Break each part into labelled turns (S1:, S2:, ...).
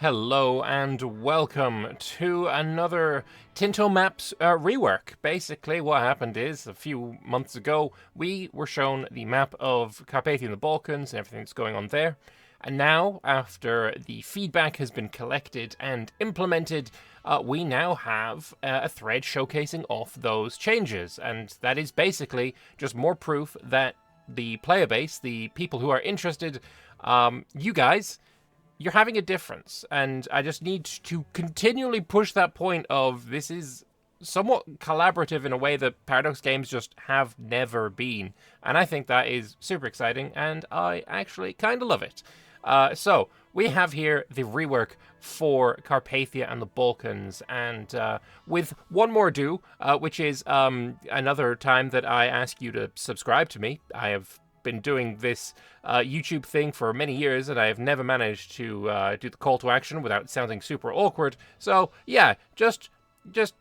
S1: Hello and welcome to another Tinto Maps rework. Basically, what happened is a few months ago we were shown the map of Carpathia and the Balkans and everything that's going on there. And now, after the feedback has been collected and implemented, we now have a thread showcasing off those changes. And that is basically just more proof that the player base, the people who are interested, you guys, you're having a difference, and I just need to continually push that point of this is somewhat collaborative in a way that Paradox games just have never been, and I think that is super exciting, and I actually kind of love it. So we have here the rework for Carpathia and the Balkans, and with one more ado, which is another time that I ask you to subscribe to me. I have been doing this YouTube thing for many years, and I have never managed to do the call to action without sounding super awkward. So yeah, just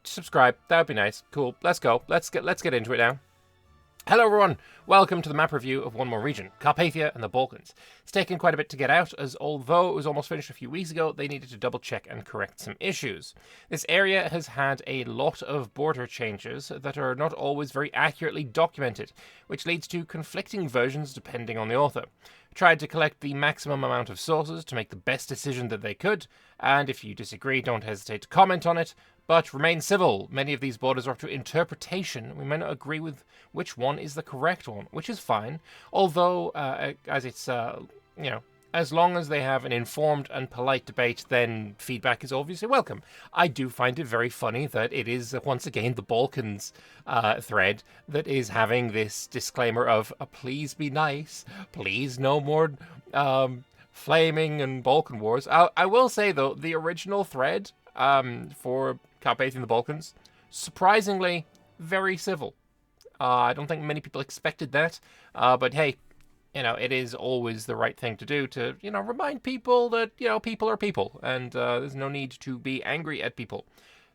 S1: subscribe. That would be nice. Cool. Let's go. Let's get into it now. Hello everyone, welcome to the map review of one more region, Carpathia and the Balkans. It's taken quite a bit to get out, as although it was almost finished a few weeks ago, they needed to double check and correct some issues. This area has had a lot of border changes that are not always very accurately documented, which leads to conflicting versions depending on the author. Tried to collect the maximum amount of sources to make the best decision that they could, and if you disagree, don't hesitate to comment on it, but remain civil. Many of these borders are up to interpretation. We may not agree with which one is the correct one, which is fine, although, as it's, as long as they have an informed and polite debate, then feedback is obviously welcome. I do find it very funny that it is, once again, the Balkans thread that is having this disclaimer of, please be nice, please no more flaming and Balkan wars. I will say, though, the original thread for Carpathia and the Balkans, surprisingly, very civil. I don't think many people expected that, but hey, it is always the right thing to do to, remind people that, people are people, and there's no need to be angry at people.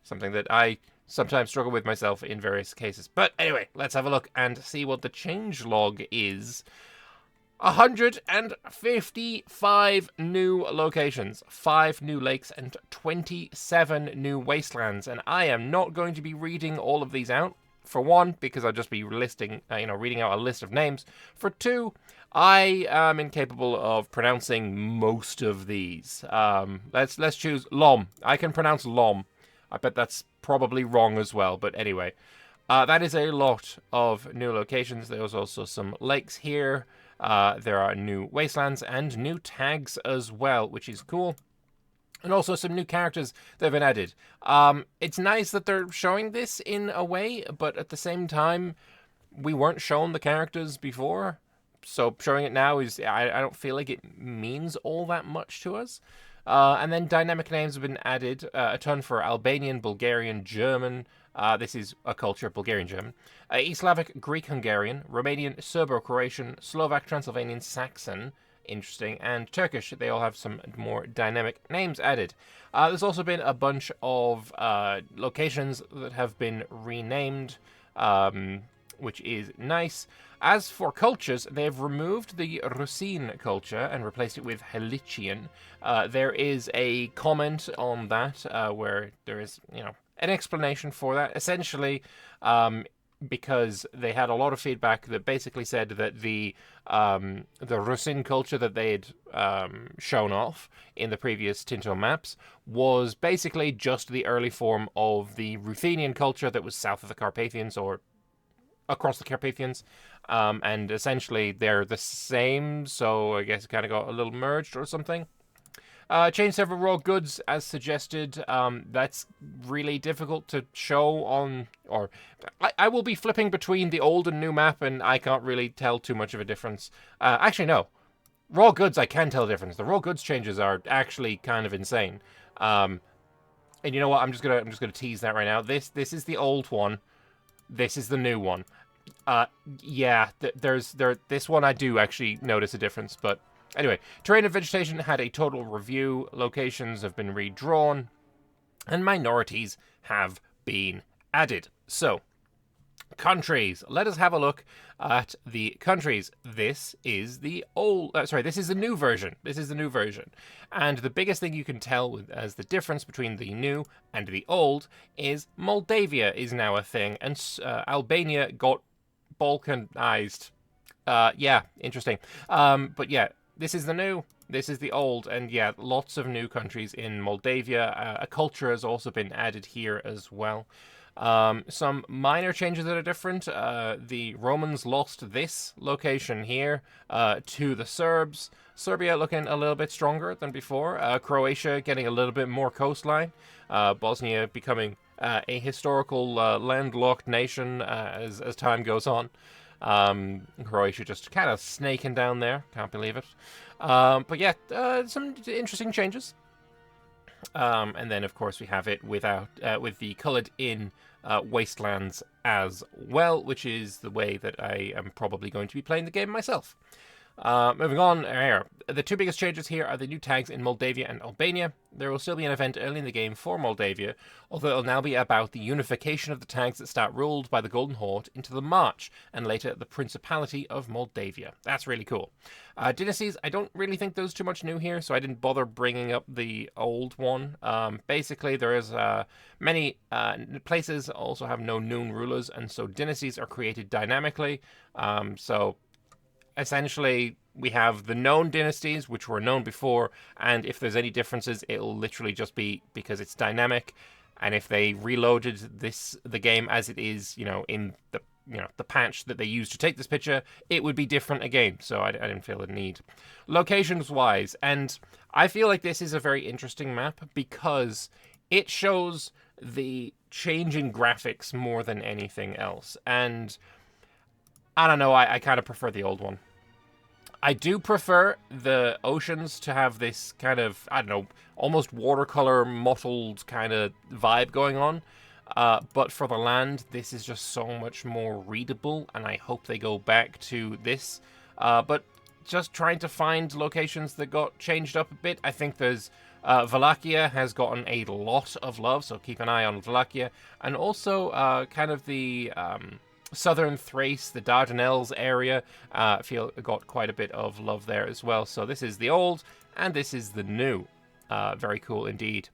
S1: Something that I sometimes struggle with myself in various cases. But anyway, let's have a look and see what the changelog is. 155 new locations, 5 new lakes, and 27 new wastelands. And I am not going to be reading all of these out. For one, because I'll just be listing, reading out a list of names. For two, I am incapable of pronouncing most of these. Let's choose Lom. I can pronounce Lom. I bet that's probably wrong as well. But anyway, that is a lot of new locations. There's also some lakes here. There are new wastelands and new tags as well, which is cool. And also some new characters that have been added. It's nice that they're showing this in a way, but at the same time, we weren't shown the characters before. So showing it now is, I don't feel like it means all that much to us. And then dynamic names have been added, a ton for Albanian, Bulgarian, German. This is a culture, Bulgarian-German. East Slavic, Greek-Hungarian, Romanian, Serbo-Croatian, Slovak, Transylvanian, Saxon. Interesting. And Turkish, they all have some more dynamic names added. There's also been a bunch of locations that have been renamed, which is nice. As for cultures, they've removed the Rusin culture and replaced it with Helician. There is a comment on that where there is, an explanation for that. Essentially, because they had a lot of feedback that basically said that the Rusin culture that they had shown off in the previous Tinto maps was basically just the early form of the Ruthenian culture that was south of the Carpathians or across the Carpathians, and essentially they're the same, so I guess it kind of got a little merged or something. Change several raw goods as suggested. That's really difficult to show on, or I will be flipping between the old and new map, and I can't really tell too much of a difference. Actually, no. Raw goods, I can tell a difference. The raw goods changes are actually kind of insane. And you know what? I'm just gonna tease that right now. This is the old one. This is the new one. Yeah, this one I do actually notice a difference, but anyway, terrain and vegetation had a total review, locations have been redrawn, and minorities have been added. So, Countries. Let us have a look at the countries. This is the this is the new version. This is the new version. And the biggest thing you can tell as the difference between the new and the old is Moldavia is now a thing, and Albania got Balkanized. Yeah, interesting. But yeah, this is the new, this is the old, and yeah, lots of new countries in Moldavia. A culture has also been added here as well. Some minor changes that are different. The Romans lost this location here to the Serbs. Serbia looking a little bit stronger than before. Croatia getting a little bit more coastline. Bosnia becoming a historical landlocked nation as time goes on. Croatia just kind of snaking down there. Can't believe it. But yeah, some interesting changes. And then, of course, we have it with the coloured-in wastelands as well, which is the way that I am probably going to be playing the game myself. Moving on here. The two biggest changes here are the new tags in Moldavia and Albania. There will still be an event early in the game for Moldavia, although it'll now be about the unification of the tags that start ruled by the Golden Horde into the March, and later the Principality of Moldavia. That's really cool. Dynasties, I don't really think there's too much new here, so I didn't bother bringing up the old one. Basically, there is many places also have no known rulers, and so dynasties are created dynamically. So essentially, we have the known dynasties, which were known before, and if there's any differences, it'll literally just be because it's dynamic. And if they reloaded the game as it is, in the patch that they used to take this picture, it would be different again. So I didn't feel the need. Locations-wise, and I feel like this is a very interesting map because it shows the change in graphics more than anything else. And I don't know, I kind of prefer the old one. I do prefer the oceans to have this kind of, I don't know, almost watercolor mottled kind of vibe going on. But for the land, this is just so much more readable, and I hope they go back to this. But just trying to find locations that got changed up a bit. I think there's Wallachia has gotten a lot of love, so keep an eye on Wallachia. And also kind of the southern Thrace, the Dardanelles area, I feel got quite a bit of love there as well. So this is the old, and this is the new. Very cool indeed.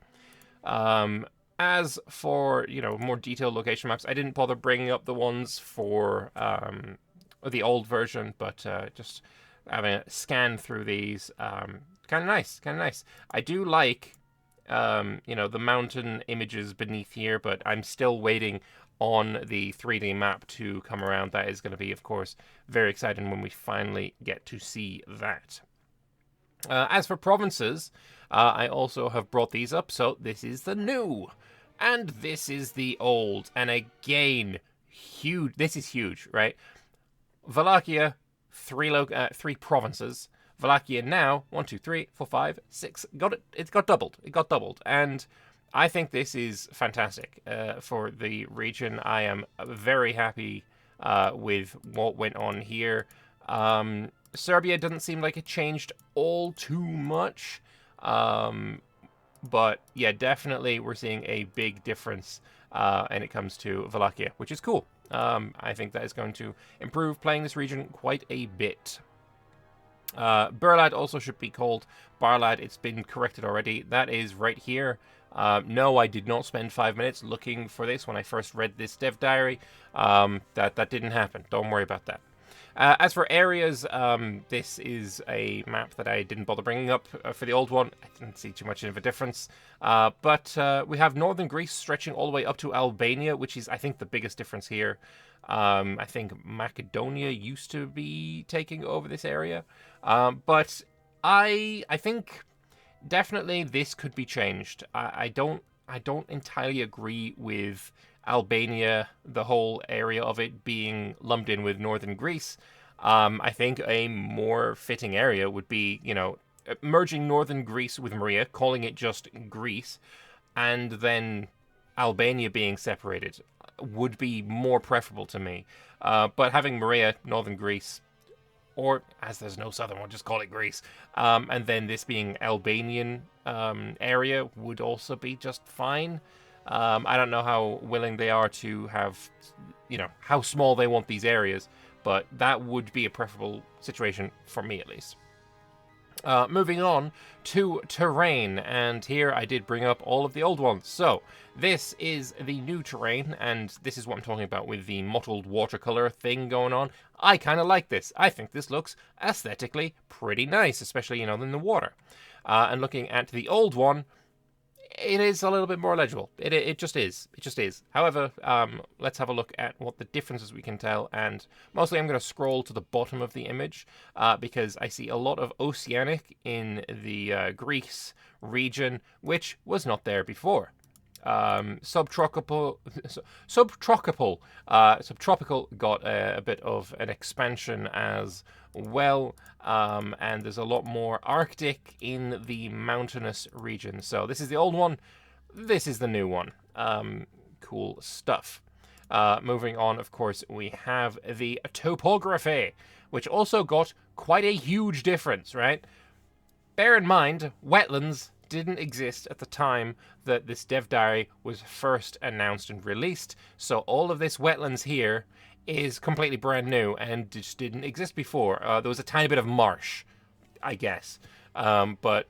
S1: As for, more detailed location maps, I didn't bother bringing up the ones for the old version, but just having a scan through these, kind of nice. I do like, the mountain images beneath here, but I'm still waiting on the 3D map to come around. That is going to be, of course, very exciting when we finally get to see that. As for provinces, I also have brought these up. So this is the new, and this is the old. And again, huge. This is huge, right? Wallachia, three provinces. Wallachia now 1, 2, 3, 4, 5, 6. Got it. It got doubled, and I think this is fantastic for the region. I am very happy with what went on here. Serbia doesn't seem like it changed all too much. But yeah, definitely we're seeing a big difference when it comes to Wallachia, which is cool. I think that is going to improve playing this region quite a bit. Burlad also should be called Barlad. It's been corrected already. That is right here. No, I did not spend 5 minutes looking for this when I first read this dev diary. That didn't happen. Don't worry about that. As for areas, this is a map that I didn't bother bringing up for the old one. I didn't see too much of a difference. But we have northern Greece stretching all the way up to Albania, which is, I think, the biggest difference here. I think Macedonia used to be taking over this area. But I think definitely this could be changed. I don't entirely agree with Albania, the whole area of it being lumped in with northern Greece. I think a more fitting area would be, merging northern Greece with Maria, calling it just Greece, and then Albania being separated would be more preferable to me. But having Maria, northern Greece, or as there's no southern one, just call it Greece, and then this being Albanian area would also be just fine. I don't know how willing they are to have, how small they want these areas, but that would be a preferable situation for me at least. Moving on to terrain, and here I did bring up all of the old ones. So this is the new terrain, and this is what I'm talking about with the mottled watercolor thing going on. I kind of like this. I think this looks aesthetically pretty nice, especially, in the water. And looking at the old one, it is a little bit more legible. It just is. It just is. However, let's have a look at what the differences we can tell. And mostly I'm going to scroll to the bottom of the image because I see a lot of oceanic in the Greece region, which was not there before. Subtropical got a bit of an expansion as well, and there's a lot more Arctic in the mountainous region. So this is the old one, this is the new one. Cool stuff. Moving on, of course, we have the topography, which also got quite a huge difference, right? Bear in mind, wetlands didn't exist at the time that this dev diary was first announced and released, so all of this wetlands here is completely brand new and just didn't exist before. There was a tiny bit of marsh, I guess, but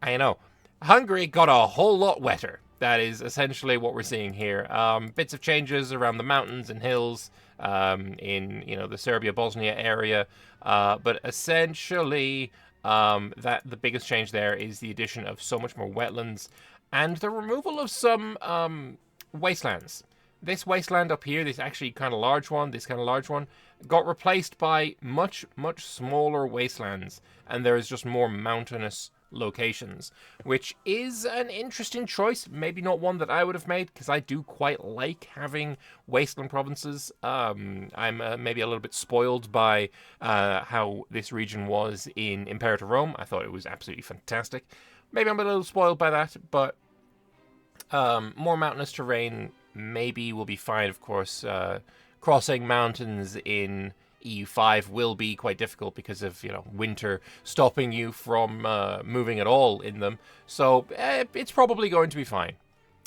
S1: I know Hungary got a whole lot wetter. That is essentially what we're seeing here. Bits of changes around the mountains and hills in the Serbia-Bosnia area, but essentially that the biggest change there is the addition of so much more wetlands and the removal of some wastelands. This wasteland up here, this actually kind of large one, got replaced by much, much smaller wastelands, and there is just more mountainous locations, which is an interesting choice. Maybe not one that I would have made, because I do quite like having wasteland provinces. I'm maybe a little bit spoiled by how this region was in Imperator Rome. I thought it was absolutely fantastic. Maybe I'm a little spoiled by that, but more mountainous terrain maybe will be fine. Of course, crossing mountains in EU5 will be quite difficult because of winter stopping you from moving at all in them. So it's probably going to be fine.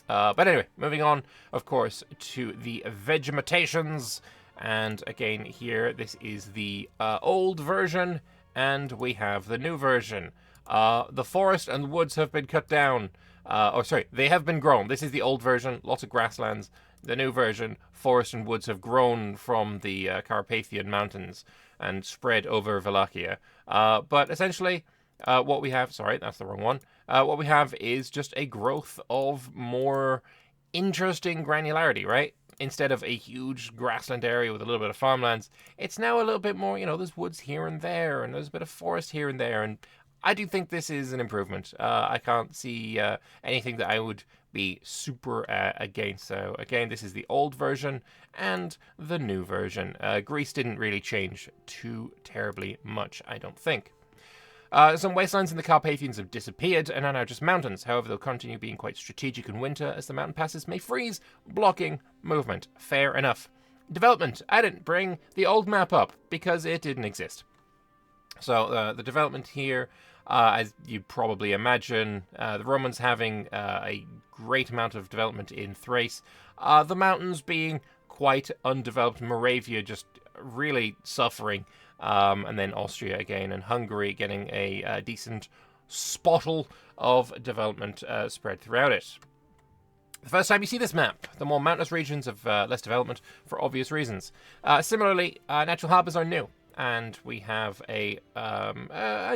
S1: But anyway, moving on, of course, to the vegetations. And again, here, this is the old version, and we have the new version. The forest and woods have been cut down. They have been grown. This is the old version, lots of grasslands. The new version, forest and woods have grown from the Carpathian mountains and spread over Wallachia. But essentially, what we have, sorry, that's the wrong one. What we have is just a growth of more interesting granularity, right? Instead of a huge grassland area with a little bit of farmlands, it's now a little bit more, there's woods here and there, and there's a bit of forest here and there, and I do think this is an improvement. I can't see anything that I would be super against. So again, this is the old version and the new version. Greece didn't really change too terribly much, I don't think. Some wastelands in the Carpathians have disappeared and are now just mountains. However, they'll continue being quite strategic in winter as the mountain passes may freeze, blocking movement. Fair enough. Development. I didn't bring the old map up because it didn't exist. So the development here, as you'd probably imagine, the Romans having a great amount of development in Thrace, the mountains being quite undeveloped, Moravia just really suffering, and then Austria again, and Hungary getting a decent spottle of development spread throughout it. The first time you see this map, the more mountainous regions have less development for obvious reasons. Similarly, natural harbours are new, and we have a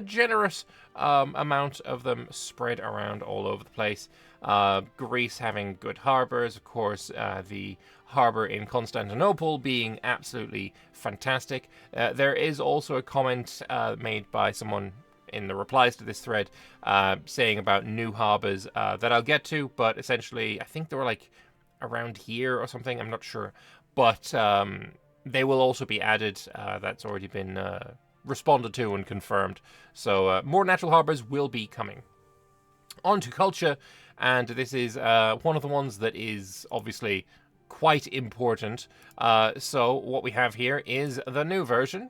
S1: generous amount of them spread around all over the place. Greece having good harbours, of course, the harbour in Constantinople being absolutely fantastic. There is also a comment made by someone in the replies to this thread saying about new harbours that I'll get to, but essentially I think they were like around here or something, I'm not sure. But they will also be added. That's already been responded to and confirmed. So more natural harbours will be coming. On to culture, and this is one of the ones that is obviously quite important. So what we have here is the new version.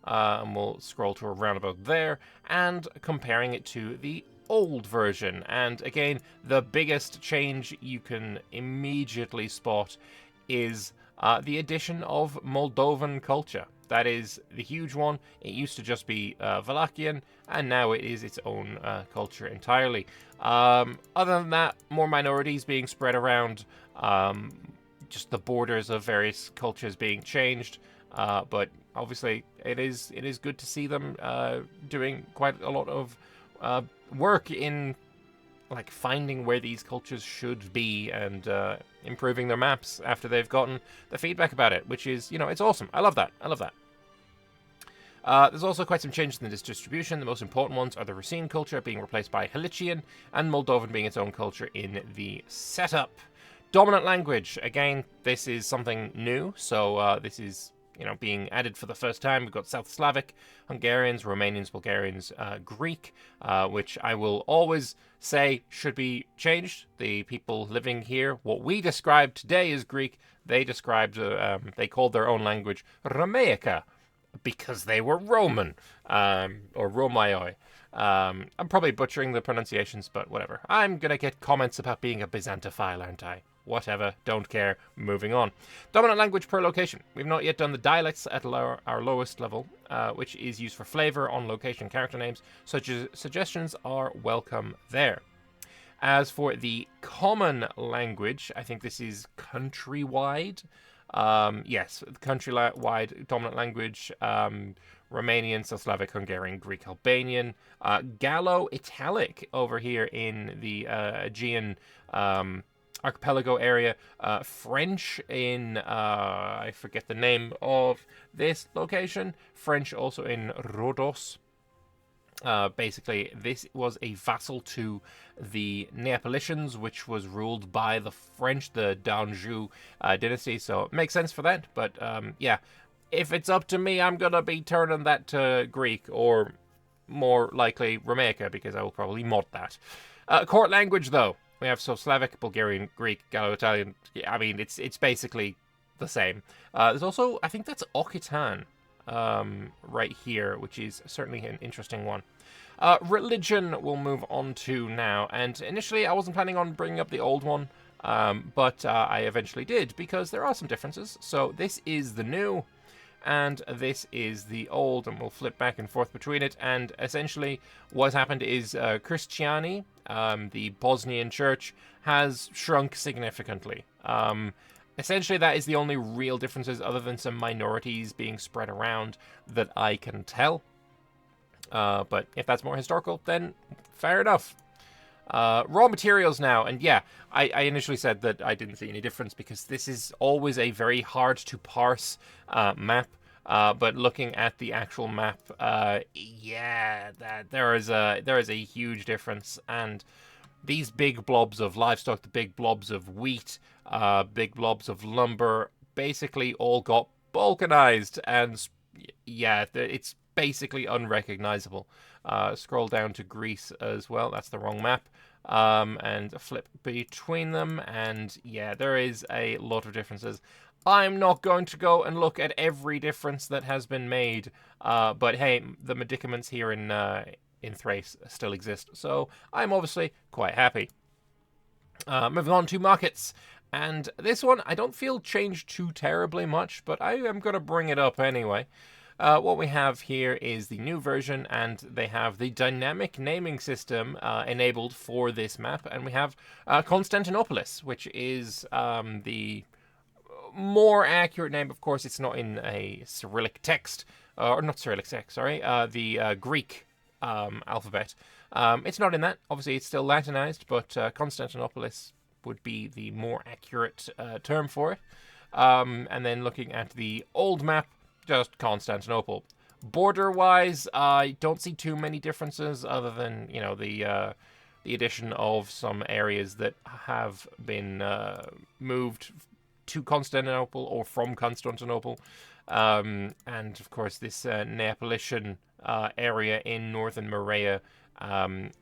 S1: And we'll scroll to around about there, and comparing it to the old version. And again, the biggest change you can immediately spot is the addition of Moldovan culture. That is the huge one. It used to just be Wallachian, and now it is its own culture entirely. Other than that, more minorities being spread around, just the borders of various cultures being changed. But obviously, it is good to see them doing quite a lot of work in like finding where these cultures should be and improving their maps after they've gotten the feedback about it, which is, it's awesome. I love that. There's also quite some changes in this distribution. The most important ones are the Racine culture being replaced by Halician, and Moldovan being its own culture in the setup. Dominant language. Again, this is something new, so this is being added for the first time. We've got South Slavic, Hungarians, Romanians, Bulgarians, Greek, which I will always say should be changed. The people living here, what we describe today as Greek, they called their own language Romaica because they were Roman, or Romaioi. I'm probably butchering the pronunciations, but whatever. I'm going to get comments about being a Byzantophile, aren't I? Whatever, don't care, moving on. Dominant language per location. We've not yet done the dialects at our lowest level, which is used for flavor on location character names, such as suggestions are welcome there. As for the common language, I think this is countrywide. Yes, countrywide dominant language, Romanian, South Slavic, Hungarian, Greek, Albanian, Gallo-Italic over here in the Aegean archipelago area, French in, I forget the name of this location, French also in Rhodos. Basically, this was a vassal to the Neapolitans, which was ruled by the French, the d'Anjou dynasty, so it makes sense for that, but yeah, if it's up to me, I'm gonna be turning that to Greek, or more likely Romaica, because I will probably mod that. Court language, though. We have Slavic, Bulgarian, Greek, Gallo-Italian. Yeah, I mean, it's basically the same. There's also, I think that's Occitan right here, which is certainly an interesting one. Religion we'll move on to now. And initially, I wasn't planning on bringing up the old one, but I eventually did, because there are some differences. So this is the new, and this is the old, and we'll flip back and forth between it. And essentially, what's happened is Christiani, the Bosnian church, has shrunk significantly. Essentially, that is the only real differences, other than some minorities being spread around, that I can tell. But if that's more historical, then fair enough. Raw materials now, and yeah, I initially said that I didn't see any difference because this is always a very hard to parse map. But looking at the actual map, yeah, there is a huge difference. And these big blobs of livestock, the big blobs of wheat, big blobs of lumber, basically all got balkanized, and yeah, it's basically unrecognizable. Scroll down to Greece as well. That's the wrong map. And flip between them, and yeah, there is a lot of differences. I'm not going to go and look at every difference that has been made, but hey, the medicaments here in Thrace still exist, so I'm obviously quite happy. Moving on to markets, and this one I don't feel changed too terribly much, but I am going to bring it up anyway. What we have here is the new version, and they have the dynamic naming system enabled for this map, and we have Constantinopolis, which is the more accurate name. Of course, it's not in a Cyrillic text, or not Cyrillic text, sorry, the Greek alphabet. It's not in that. Obviously, it's still Latinized, but Constantinopolis would be the more accurate term for it. And then looking at the old map, just Constantinople. Border-wise, I don't see too many differences, other than, the addition of some areas that have been moved to Constantinople or from Constantinople. And of course, this Neapolitan area in northern Morea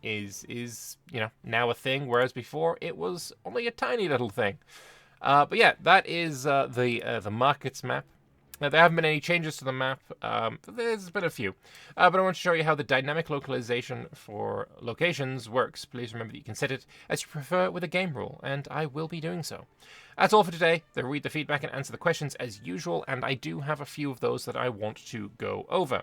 S1: is now a thing, whereas before it was only a tiny little thing. But yeah, that is the markets map. Now, there haven't been any changes to the map. There's been a few. But I want to show you how the dynamic localization for locations works. Please remember that you can set it as you prefer with a game rule, and I will be doing so. That's all for today. They'll read the feedback and answer the questions as usual, and I do have a few of those that I want to go over.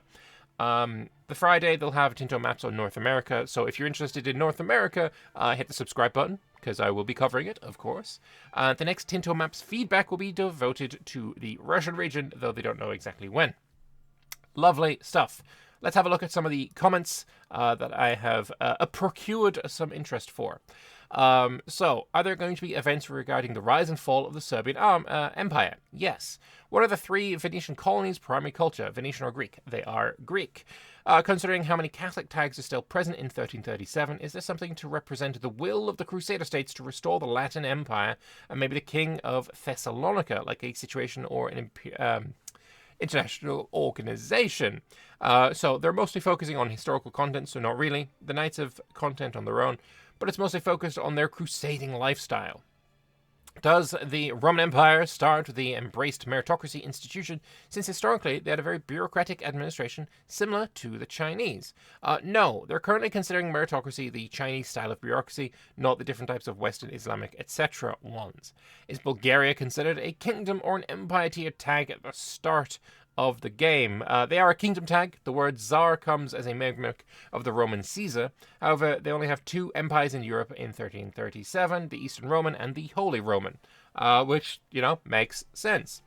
S1: The Friday, they'll have Tinto maps on North America, so if you're interested in North America, hit the subscribe button, because I will be covering it, of course. The next Tinto maps feedback will be devoted to the Russian region, though they don't know exactly when. Lovely stuff. Let's have a look at some of the comments that I have procured some interest for. So, are there going to be events regarding the rise and fall of the Serbian Empire? Yes. What are the 3 Venetian colonies' primary culture, Venetian or Greek? They are Greek. Considering how many Catholic tags are still present in 1337, is there something to represent the will of the Crusader states to restore the Latin Empire and maybe the King of Thessalonica, like a situation or an international organization? So they're mostly focusing on historical content, so not really. The Knights have content on their own, but it's mostly focused on their crusading lifestyle. Does the Roman Empire start with the embraced meritocracy institution, since historically they had a very bureaucratic administration similar to the Chinese? No, they're currently considering meritocracy the Chinese style of bureaucracy, not the different types of Western, Islamic, etc. ones. Is Bulgaria considered a kingdom or an empire tier tag at the start of the game? They are a kingdom tag. The word Tsar comes as a mimic of the Roman Caesar. However, they only have 2 empires in Europe in 1337, the Eastern Roman and the Holy Roman, which, makes sense.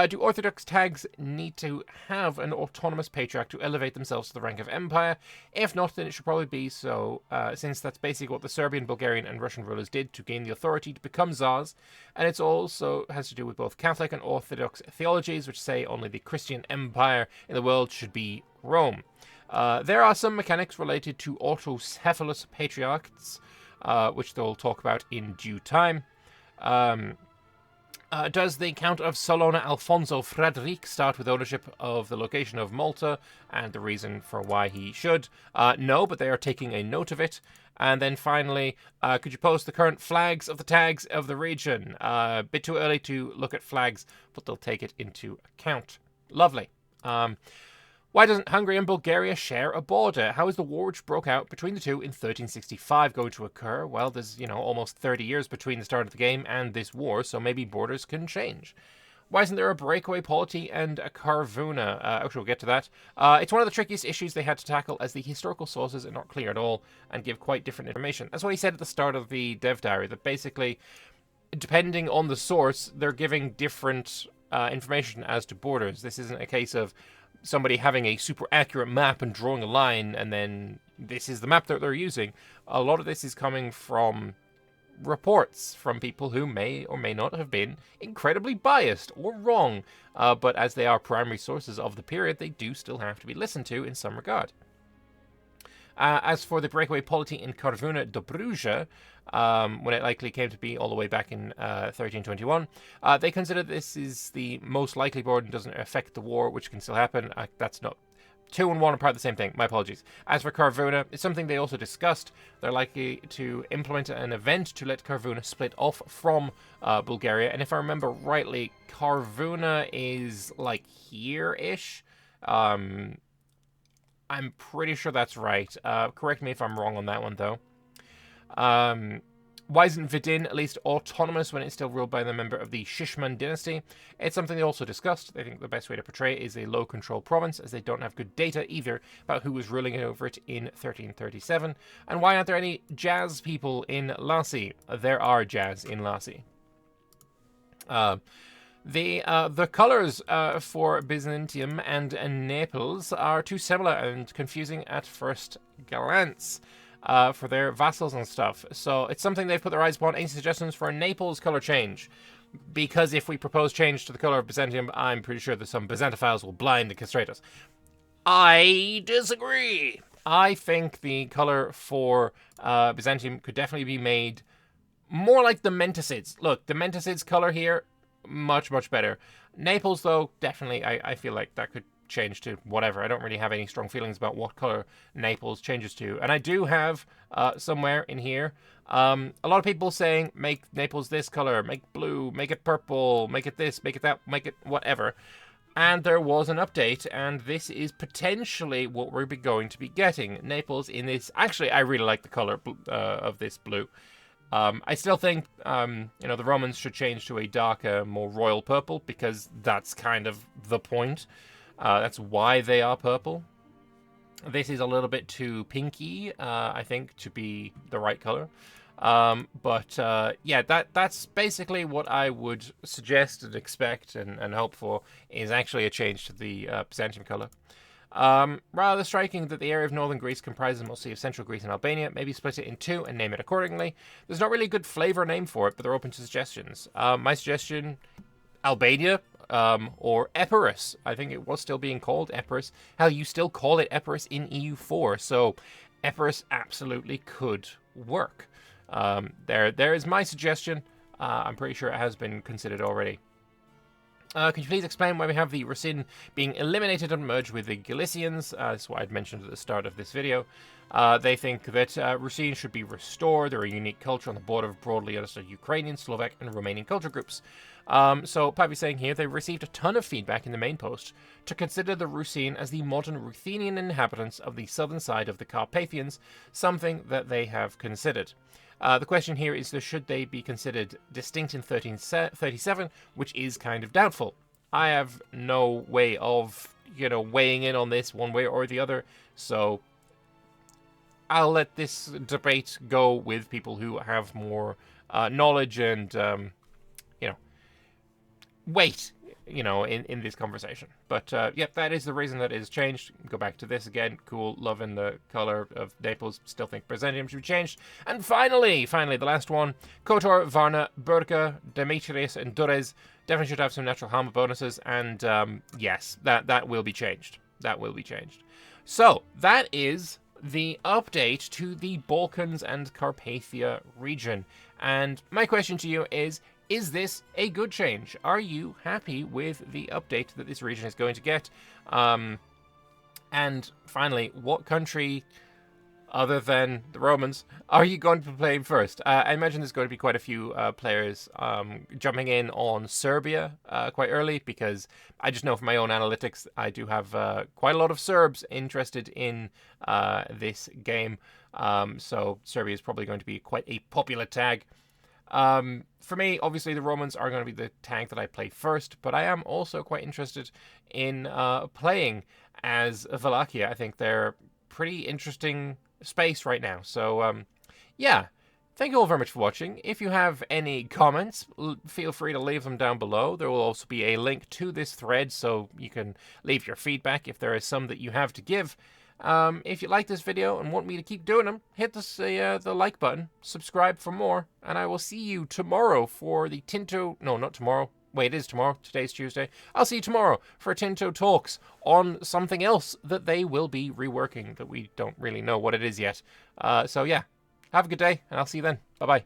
S1: Do Orthodox tags need to have an autonomous patriarch to elevate themselves to the rank of empire? If not, then it should probably be so, since that's basically what the Serbian, Bulgarian, and Russian rulers did to gain the authority to become Tsars, and it also has to do with both Catholic and Orthodox theologies, which say only the Christian empire in the world should be Rome. There are some mechanics related to autocephalous patriarchs, which they'll talk about in due time. Does the Count of Salona Alfonso Frederic start with ownership of the location of Malta and the reason for why he should? No, but they are taking a note of it. And then finally, could you post the current flags of the tags of the region? A bit too early to look at flags, but they'll take it into account. Lovely. Why doesn't Hungary and Bulgaria share a border? How is the war which broke out between the two in 1365 going to occur? Well, there's, almost 30 years between the start of the game and this war, so maybe borders can change. Why isn't there a breakaway polity and a Carvuna? Actually, we'll get to that. It's one of the trickiest issues they had to tackle, as the historical sources are not clear at all and give quite different information. That's what he said at the start of the dev diary, that basically, depending on the source, they're giving different information as to borders. This isn't a case of somebody having a super accurate map and drawing a line, and then this is the map that they're using. A lot of this is coming from reports from people who may or may not have been incredibly biased or wrong, but as they are primary sources of the period, they do still have to be listened to in some regard. As for the breakaway polity in Carvuna Dobruja, when it likely came to be all the way back in 1321, they consider this is the most likely board and doesn't affect the war, which can still happen. That's not... 2 and 1 are part of the same thing. My apologies. As for Carvuna, it's something they also discussed. They're likely to implement an event to let Carvuna split off from Bulgaria. And if I remember rightly, Carvuna is like here-ish. I'm pretty sure that's right. Correct me if I'm wrong on that one, though. Why isn't Vidin at least autonomous when it's still ruled by the member of the Shishman dynasty? It's something they also discussed. They think the best way to portray it is a low-control province, as they don't have good data either about who was ruling over it in 1337. And why aren't there any jazz people in Lassi? There are jazz in Lassi. The colours for Byzantium and Naples are too similar and confusing at first glance for their vassals and stuff. So it's something they've put their eyes upon. Any suggestions for a Naples colour change? Because if we propose change to the colour of Byzantium, I'm pretty sure that some Byzantophiles will blind and castrate us. I disagree. I think the colour for Byzantium could definitely be made more like the Menticids. Look, the Menticids colour here, much, much better. Naples, though, definitely, I feel like that could change to whatever. I don't really have any strong feelings about what color Naples changes to. And I do have somewhere in here a lot of people saying make Naples this color, make blue, make it purple, make it this, make it that, make it whatever. And there was an update, and this is potentially what we're going to be getting. Naples in this... Actually, I really like the color of this blue. I still think, the Romans should change to a darker, more royal purple, because that's kind of the point. That's why they are purple. This is a little bit too pinky, I think, to be the right color. Yeah, that's basically what I would suggest and expect and hope for, is actually a change to the Byzantium color. Rather striking that the area of northern Greece comprises mostly of central Greece and Albania. Maybe split it in two and name it accordingly. There's not really a good flavor name for it, but they're open to suggestions. My suggestion, Albania, or Epirus. I think it was still being called Epirus. Hell, you still call it Epirus in EU4, so Epirus absolutely could work. There is my suggestion. I'm pretty sure it has been considered already. Could you please explain why we have the Racine being eliminated and merged with the Galicians? That's what I'd mentioned at the start of this video. They think that Racine should be restored. They're a unique culture on the border of broadly understood Ukrainian, Slovak, and Romanian culture groups. So Pavi's saying here they've received a ton of feedback in the main post to consider the Racine as the modern Ruthenian inhabitants of the southern side of the Carpathians, something that they have considered. The question here is, should they be considered distinct in 1337, which is kind of doubtful. I have no way of, weighing in on this one way or the other, so I'll let this debate go with people who have more knowledge and, weight, in this conversation. But, yep, that is the reason that it has changed. Go back to this again. Cool, loving the color of Naples. Still think Byzantium should be changed. And finally, the last one. Kotor, Varna, Burka, Demetrius, and Durrez definitely should have some natural harm bonuses. And, yes, that will be changed. That will be changed. So, that is the update to the Balkans and Carpathia region. And my question to you is this a good change? Are you happy with the update that this region is going to get? And finally, what country, other than the Romans, are you going to be playing first? I imagine there's going to be quite a few players jumping in on Serbia quite early, because I just know from my own analytics, I do have quite a lot of Serbs interested in this game. So Serbia is probably going to be quite a popular tag. For me, obviously, the Romans are going to be the tag that I play first, but I am also quite interested in playing as Wallachia. I think they're pretty interesting space right now. So, yeah, thank you all very much for watching. If you have any comments, feel free to leave them down below. There will also be a link to this thread, so you can leave your feedback if there is some that you have to give. If you like this video and want me to keep doing them, hit the like button, subscribe for more, and I will see you tomorrow for the Tinto... No, not tomorrow. Wait, it is tomorrow. Today's Tuesday. I'll see you tomorrow for Tinto Talks on something else that they will be reworking that we don't really know what it is yet. So yeah, have a good day, and I'll see you then. Bye-bye.